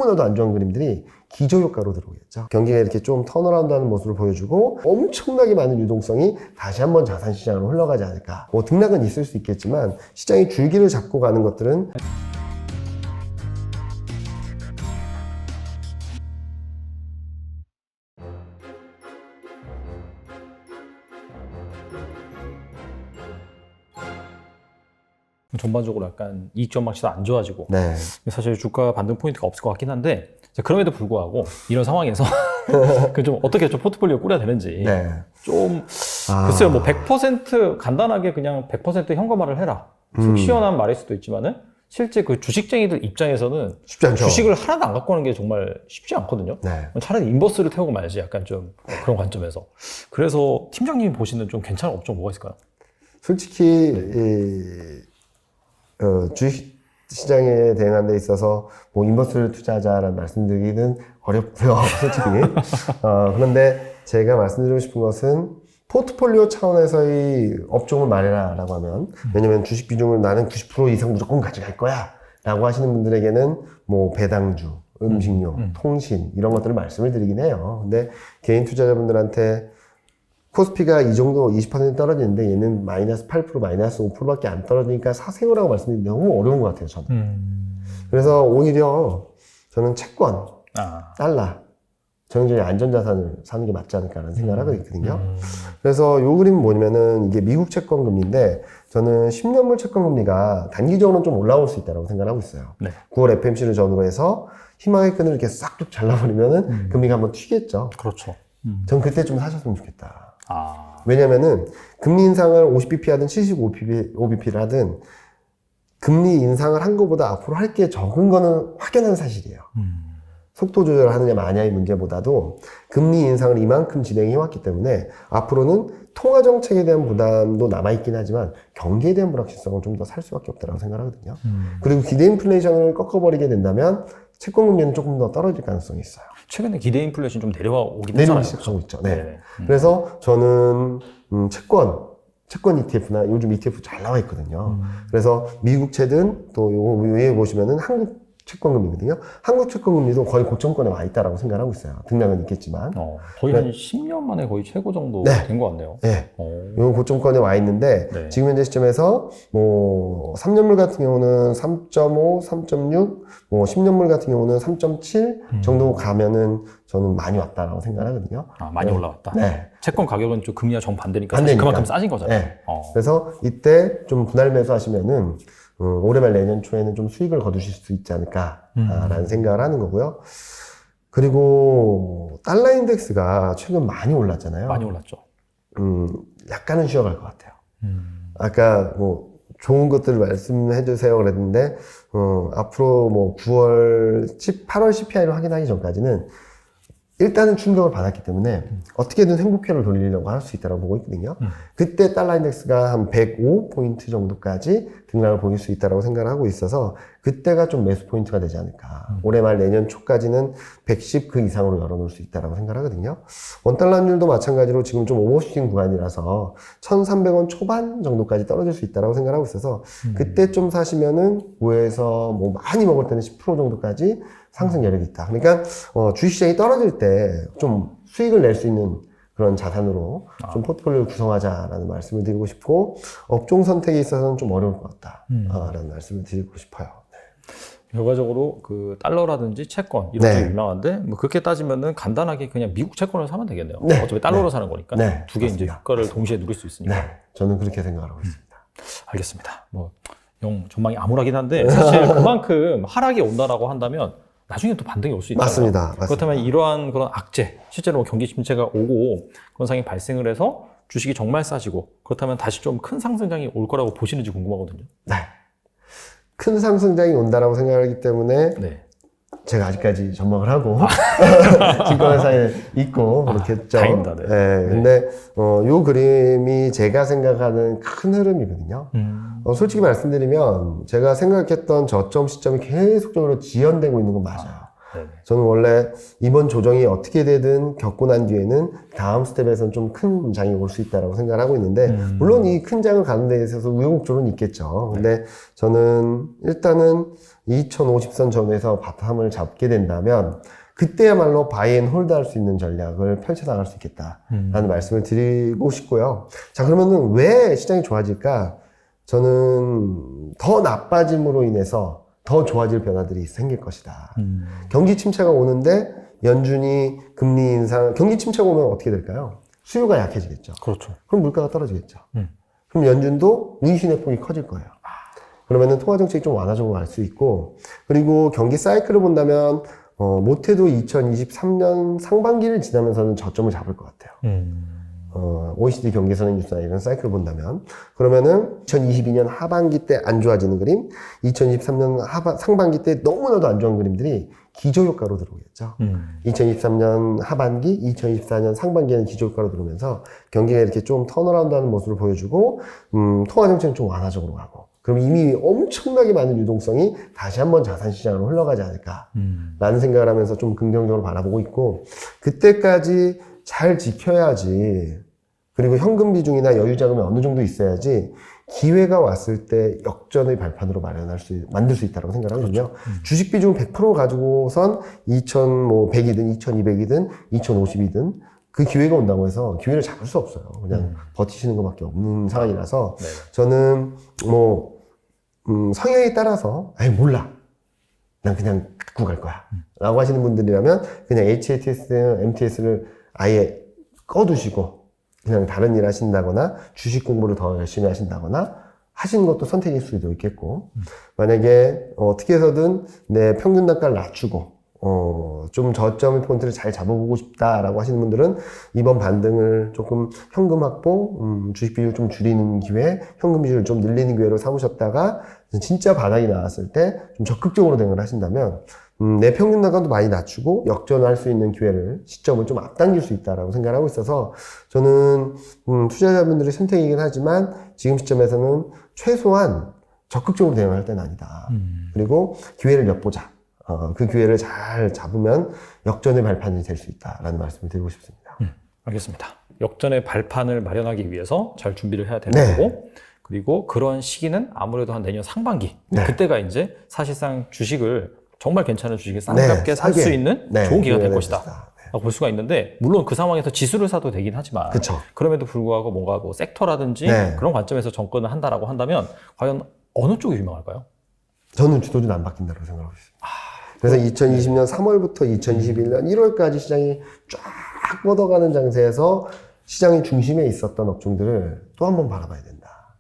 너무나도 안 좋은 그림들이 기저효과로 들어오겠죠. 경기가 이렇게 좀 턴어라운드하는 모습을 보여주고 엄청나게 많은 유동성이 다시 한번 자산시장으로 흘러가지 않을까. 뭐 등락은 있을 수 있겠지만 시장이 줄기를 잡고 가는 것들은 전반적으로 약간 이익 전망치도 안 좋아지고 네. 사실 주가 반등 포인트가 없을 것 같긴 한데 그럼에도 불구하고 이런 상황에서 좀 어떻게 좀 포트폴리오 꾸려야 되는지 네. 좀 글쎄요 뭐 100% 간단하게 그냥 100% 현금화를 해라 속 시원한 말일 수도 있지만은 실제 그 주식쟁이들 입장에서는 쉽지 않죠. 주식을 하나도 안 갖고 가는 게 정말 쉽지 않거든요. 네. 차라리 인버스를 태우고 말지 약간 좀 그런 관점에서. 그래서 팀장님이 보시는 좀 괜찮은 업종 뭐가 있을까요? 솔직히 주식 시장에 대응하는 데 있어서 뭐 인버스를 투자하자라는 말씀드리기는 어렵고요, 솔직히. 그런데 제가 말씀드리고 싶은 것은 포트폴리오 차원에서의 업종을 말해라라고 하면, 왜냐면 주식 비중을 나는 90% 이상 무조건 가져갈 거야 라고 하시는 분들에게는 뭐 배당주, 음식료, 통신 이런 것들을 말씀을 드리긴 해요. 근데 개인 투자자분들한테 코스피가 이 정도 20% 떨어지는데 얘는 마이너스 8%, 마이너스 5%밖에 안 떨어지니까 사세요라고 말씀드리기 너무 어려운 것 같아요, 저는. 그래서 오히려 저는 채권, 달러, 전형적인 안전자산을 사는 게 맞지 않을까라는 생각을 하고 있거든요. 그래서 요 그림은 뭐냐면은 이게 미국 채권 금리인데 저는 10년물 채권 금리가 단기적으로는 좀 올라올 수 있다고 생각을 하고 있어요. 네. 9월 FMC를 전후로 해서 희망의 끈을 이렇게 싹둑 잘라버리면은 금리가 한번 튀겠죠. 그렇죠. 전 그때 좀 사셨으면 좋겠다. 왜냐면은 금리 인상을 50bp 하든 75bp를 하든 금리 인상을 한 것보다 앞으로 할 게 적은 거는 확연한 사실이에요. 속도 조절하느냐 마냐의 문제보다도 금리 인상을 이만큼 진행해왔기 때문에 앞으로는 통화 정책에 대한 부담도 남아있긴 하지만 경기에 대한 불확실성은 좀 더 살 수밖에 없다고 생각하거든요. 그리고 기대 인플레이션을 꺾어버리게 된다면 채권 금리는 조금 더 떨어질 가능성이 있어요. 최근에 기대 인플레이션 좀 내려오긴 내려오기 했잖아요. 시작하고 있죠. 네. 그래서 저는 채권 ETF나 요즘 ETF 잘 나와 있거든요. 그래서 미국채든 또 요 위에 보시면은 한국 채권금리거든요. 한국 채권금리도 거의 고점권에 와 있다라고 생각하고 있어요. 등락은 있겠지만. 거의 한 10년 만에 거의 최고 정도 된 것 같네요. 네. 요 고점권에 와 있는데, 네. 지금 현재 시점에서, 뭐, 3년물 같은 경우는 3.5, 3.6, 뭐, 10년물 같은 경우는 3.7 정도 가면은 저는 많이 왔다라고 생각을 하거든요. 많이 올라왔다. 네. 채권 가격은 좀 금리와 정반대니까 사실 그만큼 싸진 거잖아요. 네. 그래서 이때 좀 분할 매수하시면은, 올해 말 내년 초에는 좀 수익을 거두실 수 있지 않을까라는 생각을 하는 거고요. 그리고 달러 인덱스가 최근 많이 올랐잖아요. 많이 올랐죠. 약간은 쉬어갈 것 같아요. 아까 뭐 좋은 것들을 말씀해 주세요 그랬는데 앞으로 뭐 8월 CPI를 확인하기 전까지는 일단은 충격을 받았기 때문에 어떻게든 행보표를 돌리려고 할 수 있다고 보고 있거든요. 그때 달러 인덱스가 한 105포인트 정도까지 등락을 보일 수 있다고 생각을 하고 있어서 그때가 좀 매수 포인트가 되지 않을까. 올해 말 내년 초까지는 110 그 이상으로 열어놓을 수 있다고 생각을 하거든요. 원달러 환율도 마찬가지로 지금 좀 오버슈팅 구간이라서 1,300원 초반 정도까지 떨어질 수 있다고 생각을 하고 있어서 그때 좀 사시면은 5에서 뭐 많이 먹을 때는 10% 정도까지 상승 여력이 있다. 그러니까 주식시장이 떨어질 때 좀 수익을 낼 수 있는 그런 자산으로 좀 포트폴리오를 구성하자라는 말씀을 드리고 싶고 업종 선택에 있어서는 좀 어려울 것 같다라는 말씀을 드리고 싶어요. 네. 결과적으로 그 달러라든지 채권 이런 게 유명한데 뭐 그렇게 따지면은 간단하게 그냥 미국 채권을 사면 되겠네요. 네. 어차피 달러로 사는 거니까 두 개 이제 맞습니다. 효과를 동시에 누릴 수 있으니까. 네, 저는 그렇게 생각하고 있습니다. 알겠습니다. 뭐 영 전망이 암울하긴 한데 사실 그만큼 하락이 온다라고 한다면 나중에 또 반등이 올 수 있잖아요. 맞습니다. 그렇다면 이러한 그런 악재, 실제로 경기 침체가 오고 그런 상황이 발생을 해서 주식이 정말 싸지고 그렇다면 다시 좀 큰 상승장이 올 거라고 보시는지 궁금하거든요. 네. 큰 상승장이 온다라고 생각하기 때문에 제가 아직까지 전망을 하고 증권회사에 있고 그렇겠죠. 다행입니다. 네. 근데 요 그림이 제가 생각하는 큰 흐름이거든요. 솔직히 말씀드리면 제가 생각했던 저점 시점이 계속적으로 지연되고 있는 건 맞아요. 저는 원래 이번 조정이 어떻게 되든 겪고 난 뒤에는 다음 스텝에서는 좀 큰 장이 올 수 있다고 생각을 하고 있는데 물론 이 큰 장을 가는 데 있어서 우여곡절은 있겠죠. 근데 저는 일단은 2050선 전후에서 바텀을 잡게 된다면 그때야말로 바이 앤 홀드 할 수 있는 전략을 펼쳐나갈 수 있겠다라는 말씀을 드리고 싶고요. 자, 그러면은 왜 시장이 좋아질까? 저는 더 나빠짐으로 인해서 더 좋아질 변화들이 생길 것이다. 경기 침체가 오는데 연준이 금리 인상, 경기 침체가 오면 어떻게 될까요? 수요가 약해지겠죠. 그렇죠. 그럼 물가가 떨어지겠죠. 그럼 연준도 위신의 폭이 커질 거예요. 그러면은 통화 정책이 좀 완화적으로 갈 수 있고, 그리고 경기 사이클을 본다면 못해도 2023년 상반기를 지나면서는 저점을 잡을 것 같아요. OECD 경기 선행지수나 이런 사이클을 본다면, 그러면은 2022년 하반기 때 안 좋아지는 그림, 2023년 상반기 때 너무나도 안 좋은 그림들이 기저효과로 들어오겠죠. 2023년 하반기, 2024년 상반기에는 기저효과로 들어오면서 경기가 이렇게 좀 턴어라운드하는 모습을 보여주고, 통화 정책은 좀 완화적으로 가고, 그럼 이미 엄청나게 많은 유동성이 다시 한번 자산시장으로 흘러가지 않을까라는 생각을 하면서 좀 긍정적으로 바라보고 있고, 그때까지 잘 지켜야지, 그리고 현금 비중이나 여유 자금이 어느 정도 있어야지 기회가 왔을 때 역전의 발판으로 만들 수 있다고 생각하거든요. 주식 비중 100% 가지고선 2100이든 2200이든 2050이든 그 기회가 온다고 해서 기회를 잡을 수 없어요. 그냥 버티시는 것밖에 없는 상황이라서 저는 성향에 따라서 몰라. 난 그냥 갖고 갈 거야. 라고 하시는 분들이라면 그냥 HATS, MTS를 아예 꺼두시고 그냥 다른 일 하신다거나 주식 공부를 더 열심히 하신다거나 하시는 것도 선택일 수도 있겠고, 만약에 어떻게 해서든 내 평균 단가를 낮추고 좀 저점의 포인트를 잘 잡아보고 싶다라고 하시는 분들은 이번 반등을 조금 현금 확보, 주식 비율 좀 줄이는 기회, 현금 비율을 좀 늘리는 기회로 삼으셨다가 진짜 바닥이 나왔을 때 좀 적극적으로 대응을 하신다면 내 평균 단가도 많이 낮추고 역전할 수 있는 기회를, 시점을 좀 앞당길 수 있다라고 생각을 하고 있어서 저는 투자자분들의 선택이긴 하지만 지금 시점에서는 최소한 적극적으로 대응할 때는 아니다. 그리고 기회를 엿보자. 그 기회를 잘 잡으면 역전의 발판이 될 수 있다라는 말씀을 드리고 싶습니다. 알겠습니다. 역전의 발판을 마련하기 위해서 잘 준비를 해야 되는 거고, 그리고 그런 시기는 아무래도 한 내년 상반기. 그때가 이제 사실상 주식을 정말 괜찮은 주식을 싼값게 살 수 있는 좋은 기회가 될 것이다. 라고 볼 수가 있는데, 물론 그 상황에서 지수를 사도 되긴 하지만, 그럼에도 불구하고 뭔가 섹터라든지 그런 관점에서 접근을 한다라고 한다면 과연 어느 쪽이 유명할까요? 저는 주도주는 안 바뀐다고 생각하고 있습니다. 그래서 2020년 3월부터 2021년 1월까지 시장이 쫙 뻗어가는 장세에서 시장의 중심에 있었던 업종들을 또 한 번 바라봐야 된다.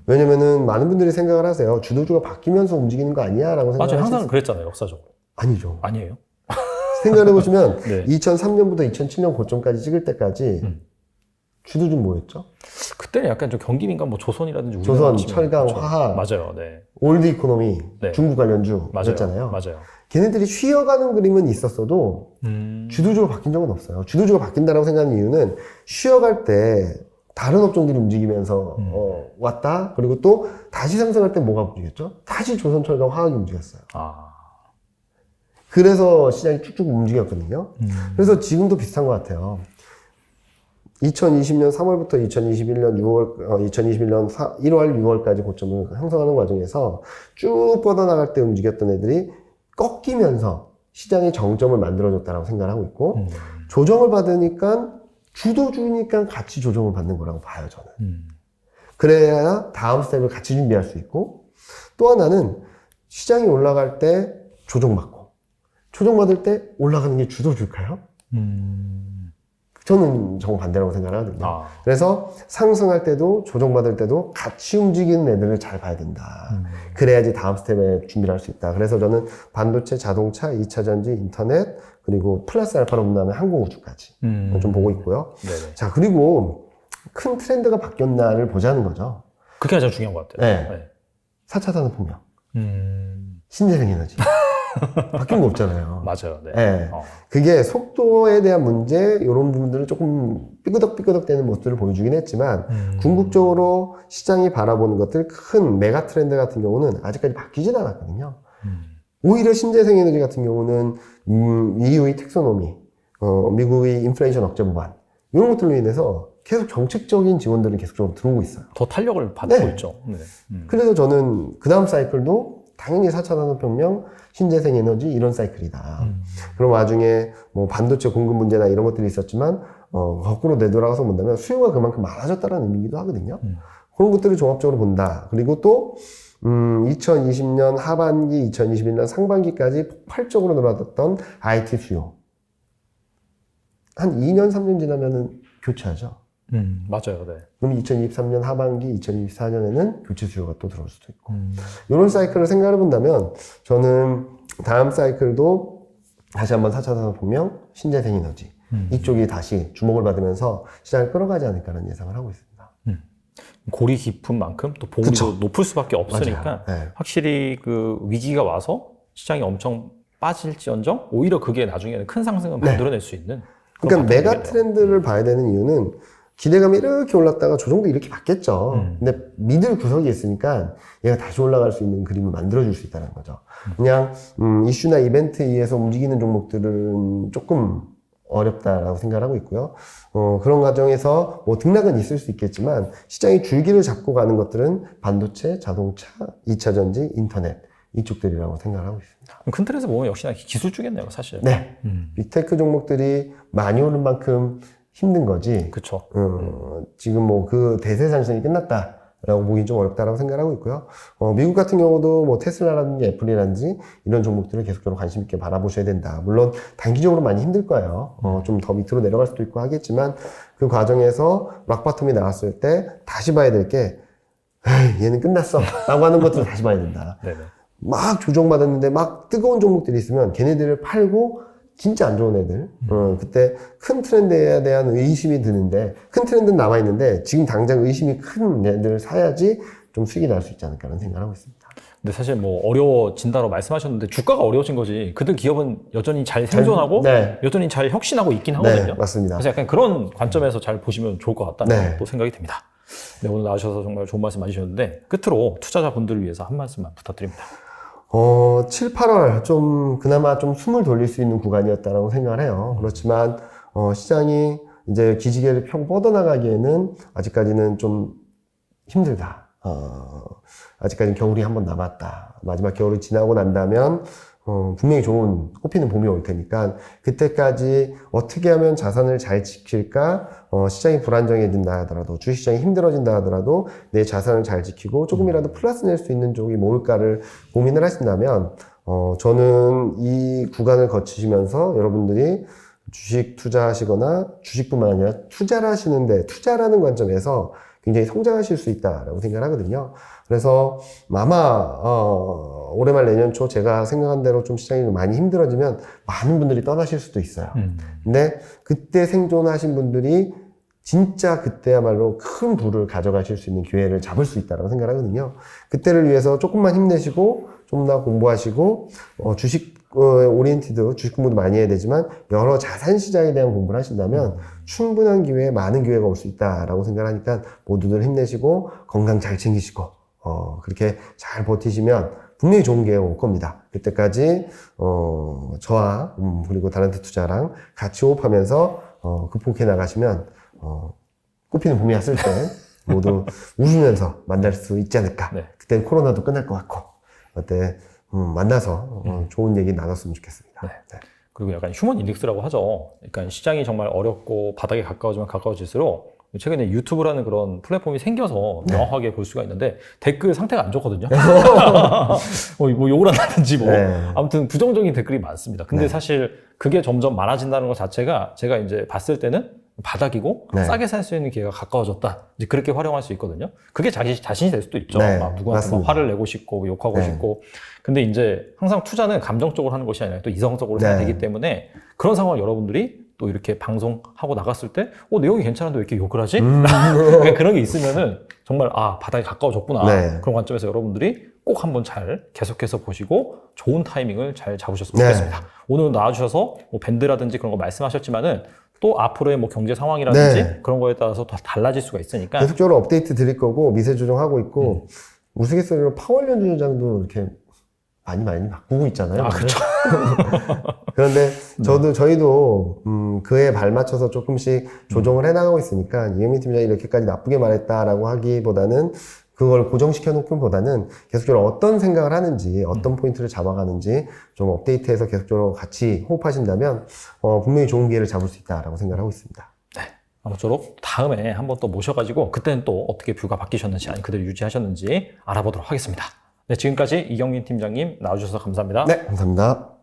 왜냐면은 많은 분들이 생각을 하세요. 주도주가 바뀌면서 움직이는 거 아니야? 라고 생각을 맞아요. 항상 그랬잖아요. 역사적으로. 아니죠. 아니에요. 생각해보시면 2003년부터 2007년 고점까지 찍을 때까지 주도주는 뭐였죠? 그때는 약간 좀 경기 민감, 조선이라든지 조선, 철강, 화학, 맞아요. 네. 올드 이코노미, 중국 관련주 맞았잖아요. 맞아요. 걔네들이 쉬어가는 그림은 있었어도 주도주가 바뀐 적은 없어요. 주도주가 바뀐다라고 생각하는 이유는 쉬어갈 때 다른 업종들이 움직이면서 왔다. 그리고 또 다시 상승할 때 뭐가 움직였죠? 다시 조선, 철강, 화학이 움직였어요. 그래서 시장이 쭉쭉 움직였거든요. 그래서 지금도 비슷한 것 같아요. 2020년 3월부터 2021년 1월, 6월까지 고점을 형성하는 과정에서 쭉 뻗어나갈 때 움직였던 애들이 꺾이면서 시장의 정점을 만들어줬다고 생각을 하고 있고, 조정을 받으니까 주도주니까 같이 조정을 받는 거라고 봐요, 저는. 그래야 다음 스텝을 같이 준비할 수 있고, 또 하나는 시장이 올라갈 때 조정받고, 조정받을 때 올라가는 게 주도주일까요? 저는 정반대라고 생각을 하거든요. 그래서 상승할 때도 조정받을 때도 같이 움직이는 애들을 잘 봐야 된다. 그래야지 다음 스텝에 준비를 할 수 있다. 그래서 저는 반도체, 자동차, 2차전지, 인터넷, 그리고 플러스 알파로 본다면 항공우주까지 좀 보고 있고요. 네네. 자, 그리고 큰 트렌드가 바뀌었나를 보자는 거죠. 그게 가장 중요한 것 같아요. 네. 4차 산업혁명, 신재생에너지. 바뀐 거 없잖아요. 맞아요. 네. 네. 그게 속도에 대한 문제, 이런 부분들은 조금 삐끄덕삐끄덕 되는 모습들을 보여주긴 했지만, 궁극적으로 시장이 바라보는 것들, 큰 메가 트렌드 같은 경우는 아직까지 바뀌진 않았거든요. 오히려 신재생에너지 같은 경우는, EU의 텍소노미, 미국의 인플레이션 억제 법안, 이런 것들로 인해서 계속 정책적인 지원들이 계속적으로 들어오고 있어요. 더 탄력을 받고 있죠. 네. 그래서 저는 그 다음 사이클도 당연히 4차 산업혁명, 신재생 에너지 이런 사이클이다. 그런 와중에 뭐 반도체 공급 문제나 이런 것들이 있었지만 거꾸로 되돌아가서 본다면 수요가 그만큼 많아졌다는 의미이기도 하거든요. 그런 것들을 종합적으로 본다. 그리고 또 2020년 하반기, 2021년 상반기까지 폭발적으로 늘어났던 IT 수요. 한 2년, 3년 지나면은 교체하죠. 맞아요. 네. 그럼 2023년 하반기, 2024년에는 교체 수요가 또 들어올 수도 있고. 이런 사이클을 생각해 본다면 저는 다음 사이클도 다시 한번 4차 산업혁명, 신재생 에너지 이쪽이 다시 주목을 받으면서 시장을 끌어가지 않을까라는 예상을 하고 있습니다. 골이 깊은 만큼 또 보험도 그쵸. 높을 수밖에 없으니까 네. 확실히 그 위기가 와서 시장이 엄청 빠질지언정 오히려 그게 나중에는 큰 상승을 만들어낼 수 있는 그러니까 그런 메가 되겠네요. 트렌드를 봐야 되는 이유는 기대감이 이렇게 올랐다가 조정도 이렇게 받겠죠. 근데 믿을 구석이 있으니까 얘가 다시 올라갈 수 있는 그림을 만들어줄 수 있다는 거죠. 그냥 이슈나 이벤트에 의해서 움직이는 종목들은 조금 어렵다라고 생각하고 있고요. 그런 과정에서 뭐 등락은 있을 수 있겠지만 시장이 줄기를 잡고 가는 것들은 반도체, 자동차, 2차 전지, 인터넷 이쪽들이라고 생각하고 있습니다. 큰 틀에서 보면 역시나 기술 쪽이겠네요, 사실. 네. 빅테크 종목들이 많이 오른 만큼 힘든 거지. 그렇죠. 지금 뭐 그 대세 상승이 끝났다라고 보기 좀 어렵다라고 생각하고 있고요. 미국 같은 경우도 뭐 테슬라라든지 애플이라든지 이런 종목들을 계속적으로 관심 있게 바라보셔야 된다. 물론 단기적으로 많이 힘들 거예요. 좀 더 밑으로 내려갈 수도 있고 하겠지만 그 과정에서 락바텀이 나왔을 때 다시 봐야 될 게 얘는 끝났어 라고 하는 것들을 다시 봐야 된다. 네네. 막 조정받았는데 막 뜨거운 종목들이 있으면 걔네들을 팔고 진짜 안 좋은 애들 그때 큰 트렌드에 대한 의심이 드는데 큰 트렌드는 남아있는데 지금 당장 의심이 큰 애들 사야지 좀 수익이 날 수 있지 않을까라는 생각을 하고 있습니다. 근데 사실 뭐 어려워진다고 말씀하셨는데 주가가 어려워진 거지 그들 기업은 여전히 잘 생존하고 네. 여전히 잘 혁신하고 있긴 하거든요. 네, 맞습니다. 그래서 약간 그런 관점에서 잘 보시면 좋을 것 같다는 네. 또 생각이 듭니다. 네, 오늘 나와주셔서 정말 좋은 말씀 해주셨는데 끝으로 투자자분들을 위해서 한 말씀만 부탁드립니다. 7, 8월 좀 그나마 좀 숨을 돌릴 수 있는 구간이었다라고 생각을 해요. 그렇지만 시장이 이제 기지개를 펴고 뻗어나가기에는 아직까지는 좀 힘들다. 아직까지는 겨울이 한 번 남았다. 마지막 겨울이 지나고 난다면 분명히 좋은 꽃피는 봄이 올 테니까 그때까지 어떻게 하면 자산을 잘 지킬까? 시장이 불안정해진다 하더라도 주식시장이 힘들어진다 하더라도 내 자산을 잘 지키고 조금이라도 플러스 낼 수 있는 쪽이 뭘까를 고민을 하신다면 저는 이 구간을 거치시면서 여러분들이 주식 투자하시거나 주식뿐만 아니라 투자를 하시는데 투자라는 관점에서 굉장히 성장하실 수 있다라고 생각을 하거든요. 그래서 아마 올해 말 내년 초 제가 생각한 대로 좀 시장이 많이 힘들어지면 많은 분들이 떠나실 수도 있어요. 근데 그때 생존하신 분들이 진짜 그때야말로 큰 부를 가져가실 수 있는 기회를 잡을 수 있다고 생각하거든요. 그때를 위해서 조금만 힘내시고 좀 더 공부하시고 주식 오리엔티드 주식 공부도 많이 해야 되지만 여러 자산 시장에 대한 공부를 하신다면 충분한 기회에 많은 기회가 올 수 있다라고 생각하니까 모두들 힘내시고 건강 잘 챙기시고 그렇게 잘 버티시면 분명히 좋은 기회가 올 겁니다. 그때까지 저와 그리고 다른테 투자랑 같이 호흡하면서 극복해 나가시면 꽃피는 봄이 왔을 때 모두 웃으면서 만날 수 있지 않을까. 네. 그땐 코로나도 끝날 것 같고 그때 만나서 좋은 얘기 나눴으면 좋겠습니다. 네. 그리고 약간 휴먼 인덱스라고 하죠. 그러니까 시장이 정말 어렵고 바닥에 가까워지면 가까워질수록 최근에 유튜브라는 그런 플랫폼이 생겨서 명확하게 볼 수가 있는데 댓글 상태가 안 좋거든요. 뭐 욕을 한다든지 뭐 아무튼 부정적인 댓글이 많습니다. 근데 사실 그게 점점 많아진다는 것 자체가 제가 이제 봤을 때는 바닥이고 싸게 살 수 있는 기회가 가까워졌다. 이제 그렇게 활용할 수 있거든요. 그게 자기 자신이 될 수도 있죠. 막 누구한테 막 화를 내고 싶고 욕하고 싶고. 근데 이제 항상 투자는 감정적으로 하는 것이 아니라 또 이성적으로 해야 되기 때문에 그런 상황을 여러분들이 또 이렇게 방송하고 나갔을 때 내용이 괜찮은데 왜 이렇게 욕을 하지? 그런 게 있으면은 정말 바닥이 가까워졌구나. 그런 관점에서 여러분들이 꼭 한번 잘 계속해서 보시고 좋은 타이밍을 잘 잡으셨으면 좋겠습니다. 오늘 나와주셔서 뭐 밴드라든지 그런 거 말씀하셨지만은 또 앞으로의 뭐 경제 상황이라든지 그런 거에 따라서 다 달라질 수가 있으니까 계속적으로 업데이트 드릴 거고 미세 조정하고 있고 우스갯소리로 파월 연준장도 이렇게 많이 바꾸고 있잖아요. 그렇죠. 그런데 저희도 그에 발맞춰서 조금씩 조정을 해나가고 있으니까 이혜민 팀장이 이렇게까지 나쁘게 말했다라고 하기보다는 그걸 고정시켜 놓기보다는 계속적으로 어떤 생각을 하는지, 어떤 포인트를 잡아가는지 좀 업데이트해서 계속적으로 같이 호흡하신다면 분명히 좋은 기회를 잡을 수 있다라고 생각을 하고 있습니다. 아무쪼록 다음에 한번 또 모셔가지고 그때는 또 어떻게 뷰가 바뀌셨는지 아니 그대로 유지하셨는지 알아보도록 하겠습니다. 네, 지금까지 이경민 팀장님 나와주셔서 감사합니다. 네, 감사합니다.